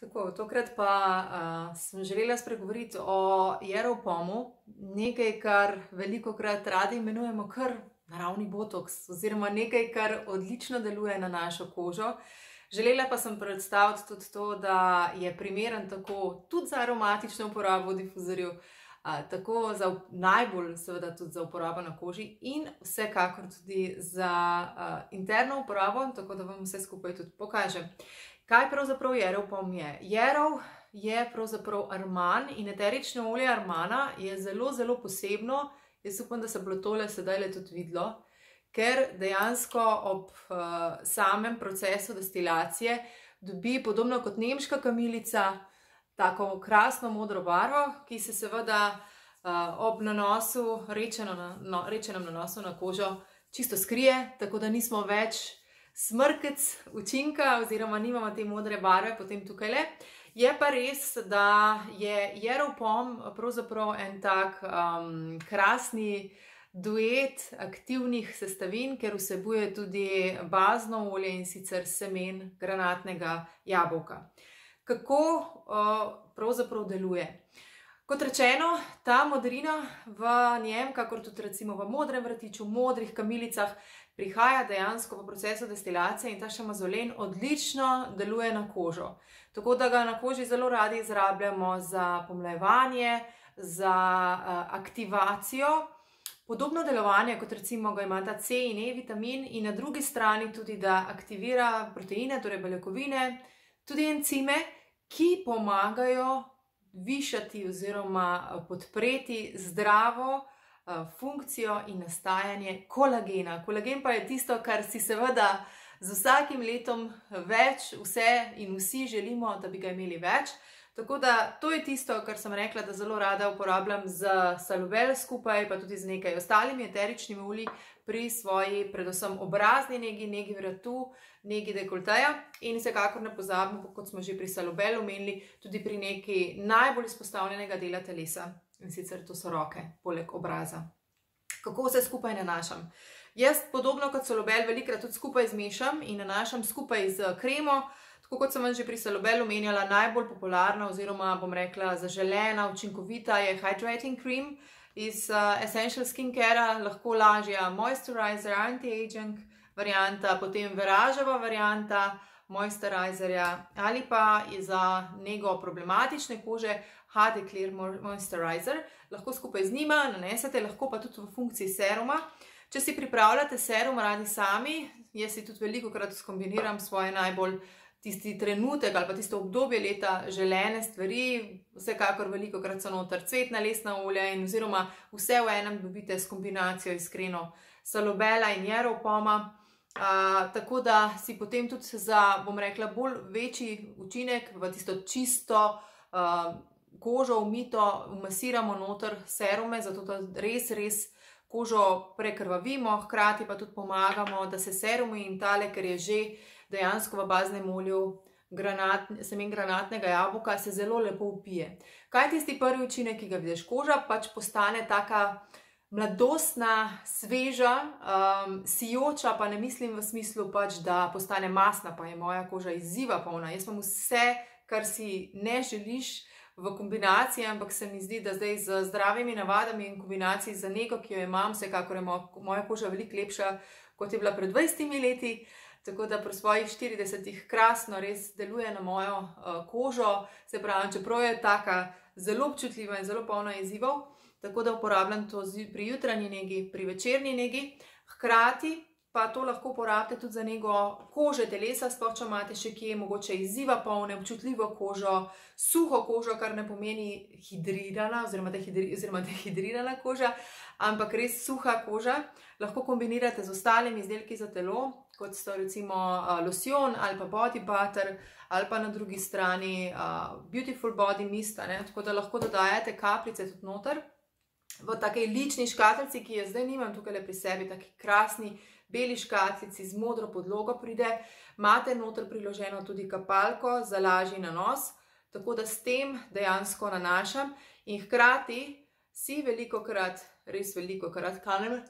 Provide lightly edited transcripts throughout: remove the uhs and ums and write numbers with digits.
Tako, tokrat pa sem želela spregovoriti o Jeropomu, nekaj, kar velikokrat radi imenujemo kar naravni botoks, oziroma nekaj, kar odlično deluje na našo kožo. Želela pa sem predstaviti tudi to, da je primeren tako tudi za aromatično uporabo v difuzorju, tako za najbolj seveda tudi za uporabo na koži in vsekakor tudi za interno uporabo, tako da vam vse skupaj tudi pokažem. Kaj pravzaprav Jeropom je? Jerov je pravzaprav arman in eterično olje armana je zelo, zelo posebno. Jaz upam, da se bo tole sedajle tudi videlo, ker dejansko ob samem procesu destilacije dobi podobno kot nemška kamilica tako krasno modro barvo, ki se seveda ob nanosu, rečenem nanosu na kožo čisto skrije, tako da nismo več smrkec učinka oziroma nimamo te modre barve potem tukajle. Je pa res, da je Jeropom pravzaprav en tak krasni duet aktivnih sestavin, ker vsebuje tudi bazno olje, in sicer semen granatnega jabolka. Kako pravzaprav deluje? Kot rečeno, ta modrina v njem, kakor tudi recimo v modrem vrtiču, modrih kamilicah, prihaja dejansko v procesu destilacije in ta šamazolen odlično deluje na kožo. Tako da ga na koži zelo radi izrabljamo za pomlajevanje, za aktivacijo. Podobno delovanje, kot recimo ga ima ta C in E vitamin, in na drugi strani tudi, da aktivira proteine, torej beljakovine, tudi encime, ki pomagajo višati oziroma podpreti zdravo funkcijo in nastajanje kolagena. Kolagen pa je tisto, kar si seveda z vsakim letom več vse in vsi želimo, da bi ga imeli več. Tako da to je tisto, kar sem rekla, da zelo rada uporabljam z salubel skupaj, pa tudi z nekaj ostalimi eteričnimi olji pri svoji predvsem obrazni negi, negi vratu, negi dekolteja. In vsekakor ne pozabimo, kot smo že pri salubelu omenili, tudi pri neki najbolj izpostavljenega dela telesa. In sicer to so roke, poleg obraza. Kako vse skupaj nanašam? Jaz, podobno kot salubel, velikrat tudi skupaj zmešam in nanašam skupaj z kremo. Tako kot sem vam že pri salubelu omenjala, najbolj popularna oziroma bom rekla zaželena, učinkovita je Hydrating Cream iz Essential Skincare, lahko lažja Moisturizer, Anti-Aging varianta, potem Veraževa varianta moisturizerja ali pa je za nego problematične kože HD Clear Moisturizer. Lahko skupaj z njima nanesete, lahko pa tudi v funkciji seruma. Če si pripravljate serum radi sami, jaz si tudi velikokrat skombiniram svoje najbolj tisti trenutek ali pa tisto obdobje leta želene stvari, vsekakor velikokrat so noter cvetna lesna olja in oziroma vse v enem dobite s kombinacijo iskreno salubela in Jeropoma. Tako da si potem tudi za, bom rekla, bolj večji učinek v tisto čisto kožo umito umasiramo noter serume, zato da res kožo prekrvavimo, hkrati pa tudi pomagamo, da se serumi in tale, ker je že dejansko v baznem olju semen granatnega jabolka, se zelo lepo upije. Kaj je tisti prvi učinek, ki ga vidiš? Koža pač postane taka mladostna, sveža, sijoča, pa ne mislim v smislu pač, da postane masna, pa je moja koža izziva polna. Jaz imam vse, kar si ne želiš v kombinaciji, ampak se mi zdi, da zdaj z zdravimi navadami in kombinaciji za nego, ki jo imam, vsekakor je moja koža veliko lepša, kot je bila pred 20 leti. Tako da pri svojih 40 krasno res deluje na mojo kožo, se pravi, čeprav je taka zelo občutljiva in zelo polna izzivov, tako da uporabljam to pri jutranji negi, pri večerni negi, hkrati pa to lahko uporabite tudi za nego kože telesa, sploh če imate še kje mogoče izziva polne, občutljivo kožo, suho kožo, kar ne pomeni hidrirana oziroma dehidrirana koža, ampak res suha koža. Lahko kombinirate z ostalimi izdelki za telo, kot so recimo losjon ali pa body butter ali pa na drugi strani Beautiful Body Mist, tako da lahko dodajate kapljice tudi noter. V takej lični škatlici, ki jo zdaj nimam tukaj pri sebi, taki krasni beli škatlici z modro podlogo pride, imate noter priloženo tudi kapalko za lažji nanos, tako da s tem dejansko nanašam in hkrati si velikokrat, res velikokrat kanem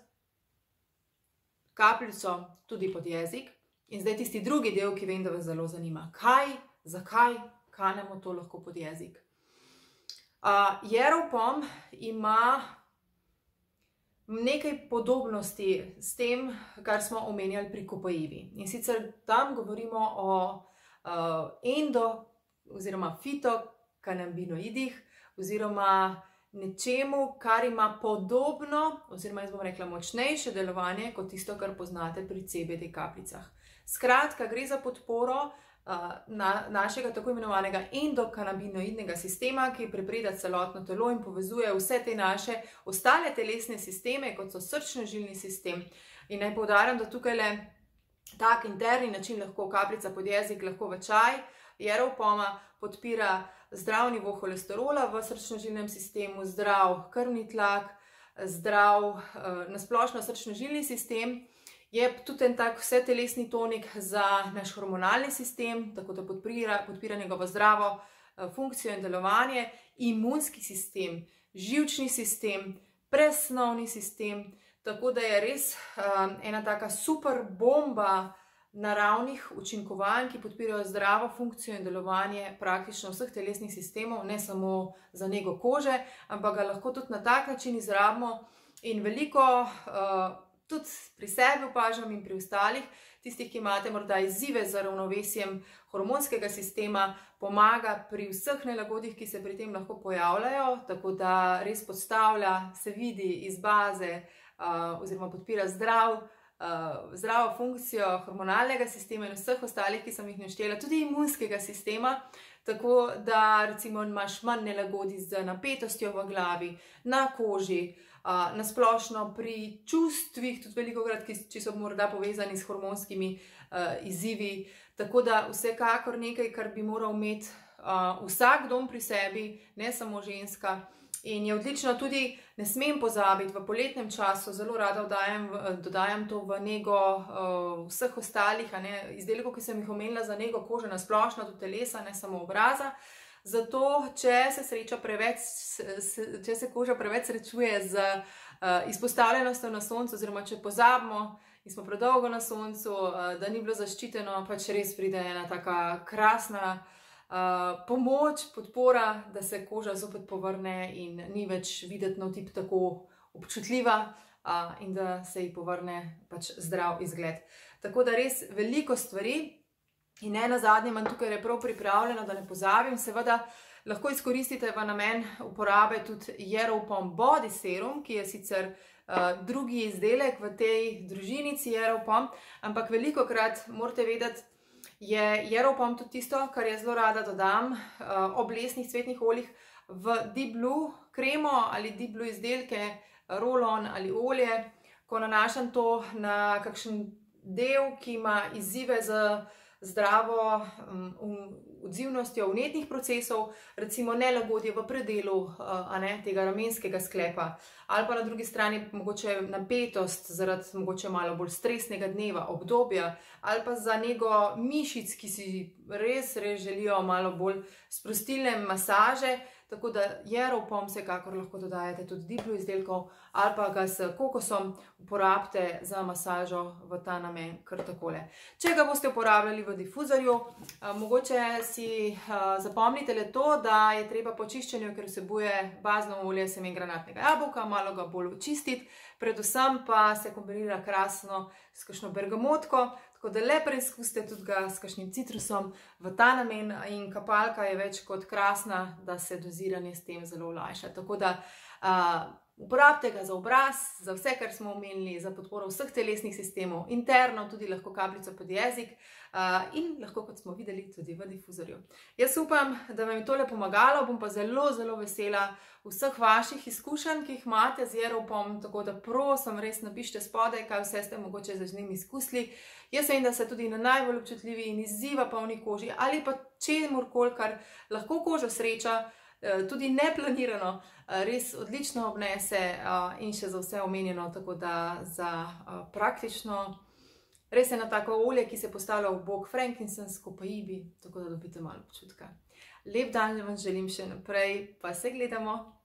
kapljico tudi pod jezik. In zdaj tisti drugi del, ki vem, da vas zelo zanima. Kaj, zakaj, kanemo to lahko pod jezik. Jerov pom ima nekaj podobnosti s tem, kar smo omenjali pri kopajivi. In sicer tam govorimo o oziroma fitokanabinoidih oziroma nečemu, kar ima podobno, oziroma jaz bom rekla močnejše delovanje kot tisto, kar poznate pri CBD kapljicah. Skratka, gre za podporo našega tako imenovanega endokanabinoidnega sistema, ki prepreda celotno telo in povezuje vse te naše ostale telesne sisteme, kot so srčno-žilni sistem. In naj poudarjam, da tukaj le tak interni način lahko kapljica pod jezik, lahko v čaj. Jerov poma podpira zdrav nivo holesterola v srčno-žilnem sistemu, zdrav krvni tlak, zdrav nasplošno srčno-žilni sistem. Je tudi en tak vsetelesni tonik za naš hormonalni sistem, tako da podpira njegovo zdravo funkcijo in delovanje, imunski sistem, živčni sistem, presnovni sistem, tako da je res ena taka super bomba naravnih učinkovanj, ki podpirajo zdravo funkcijo in delovanje praktično vseh telesnih sistemov, ne samo za nego kože, ampak ga lahko tudi na tak način izrabimo in veliko tudi pri sebi opažam in pri ostalih, tistih, ki imate morda izzive z ravnovesjem hormonskega sistema, pomaga pri vseh nelagodjih, ki se pri tem lahko pojavljajo, tako da res podstavlja, se vidi iz baze oziroma podpira zdravo funkcijo hormonalnega sistema in vseh ostalih, ki sem jih naštela, tudi imunskega sistema, tako da recimo imaš manj nelagodij z napetostjo v glavi, na koži, nasplošno pri čustvih, tudi velikokrat, ki so morda povezani s hormonskimi izzivi. Tako da vsekakor nekaj, kar bi moral imeti vsak dom pri sebi, ne samo ženska. In je odlično tudi, ne smem pozabiti, v poletnem času zelo rada dodajam to v nego vseh ostalih izdelkov, ki sem jih omenila za nego kože nasplošno, tudi telesa, ne samo obraza. Zato, če se koža preveč srečuje z izpostavljenostjo na soncu, oziroma če pozabimo in smo predolgo na soncu, da ni bilo zaščiteno, pač res pride ena taka krasna pomoč, podpora, da se koža zopet povrne in ni več videti na otip tako občutljiva in da se ji povrne pač zdrav izgled. Tako da res veliko stvari. In ne nazadnje imam tukaj prav pripravljeno, da ne pozabim, seveda lahko izkoristite v namen uporabe tudi Jerov pom body serum, ki je sicer drugi izdelek v tej družinici Jerov pom, ampak velikokrat morate vedeti, je Jerov pom tudi tisto, kar jaz zelo rada dodam ob lesnih cvetnih oljih v Deep Blue kremo ali Deep Blue izdelke, roll-on ali olje, ko nanašam to na kakšen del, ki ima izzive z zdravo odzivnostjo vnetnih procesov, recimo nelagodje v predelu tega ramenskega sklepa, ali pa na drugi strani mogoče napetost zaradi mogoče malo bolj stresnega dneva, obdobja, ali pa za nego mišic, ki si res želijo malo bolj sprostilne masaže. Tako da Jerov pom vsekakor lahko dodajate tudi Deep Blue izdelkov ali pa ga s kokosom uporabite za masažo v ta namen kar takole. Če ga boste uporabljali v difuzorju, mogoče si zapomnite le to, da je treba po čiščenju, ker vsebuje bazno olje semen granatnega jabolka, malo ga bolj očistiti, predvsem pa se kombinira krasno s kakšno bergamotko, tako da le preizkusite tudi ga s kakšnim citrusom v ta namen in kapalka je več kot krasna, da se doziranje s tem zelo olajša. Tako da uporabite ga za obraz, za vse, kar smo omenili, za podporo vseh telesnih sistemov, interno tudi lahko kapljico pod jezik in lahko, kot smo videli, tudi v difuzorju. Jaz upam, da vam je tole pomagalo, bom pa zelo, zelo vesela vseh vaših izkušenj, ki jih imate z Jerov pom, tako da prosim, res napišite spodaj, kaj vse ste mogoče z njim izkusili. Jaz vem, da se tudi na najbolj občutljivi in izziva polni koži ali pa čemurkoli, kar lahko kožo sreča, tudi neplanirano, res odlično obnese in še za vse omenjeno, tako da za praktično res je na tako olje, ki se postavlja v bok frankincense, kopaibi, tako da dobite malo občutka. Lep dan vam želim še naprej, pa se gledamo!